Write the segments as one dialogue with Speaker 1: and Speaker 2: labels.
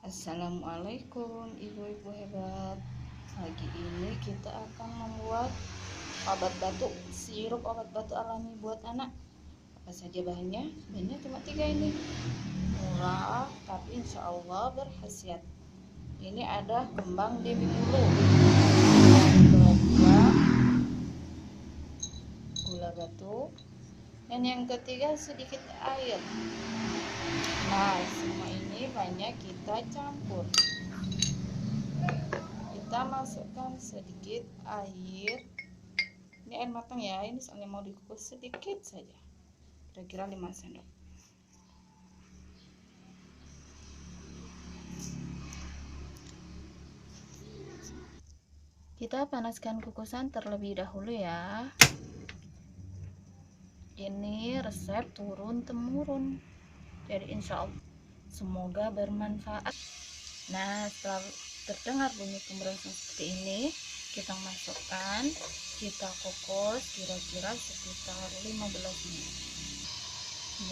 Speaker 1: Assalamualaikum ibu-ibu hebat. Pagi ini kita akan membuat obat batuk, sirup obat batuk alami buat anak. Apa saja bahannya? Bahannya cuma 3 ini. Murah tapi insya Allah berkhasiat. Ini ada kembang demi mulu, yang kedua gula batu, dan yang ketiga sedikit air. Nah, semua ini banyak kita campur. Kita masukkan sedikit air. Ini air matang ya, ini soalnya mau dikukus sedikit saja, kira-kira 5 sendok. Kita panaskan kukusan terlebih dahulu ya. Ini resep turun temurun, jadi insya Allah semoga bermanfaat. Nah, setelah terdengar bunyi pemberasan seperti ini, kita masukkan, kita kukus kira-kira sekitar 15 menit.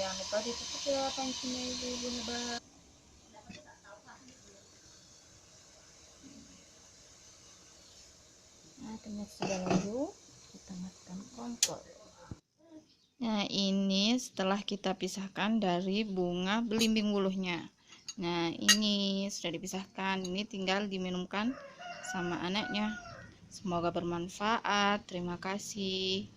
Speaker 1: Jangan lupa ditutup ya pancinya ibu-ibu hebat. Nah, ternyata sudah lalu, kita masukkan kompor. Nah, ini setelah kita pisahkan dari bunga belimbing wuluhnya. Nah, ini sudah dipisahkan, ini tinggal diminumkan sama anaknya. Semoga bermanfaat. Terima kasih.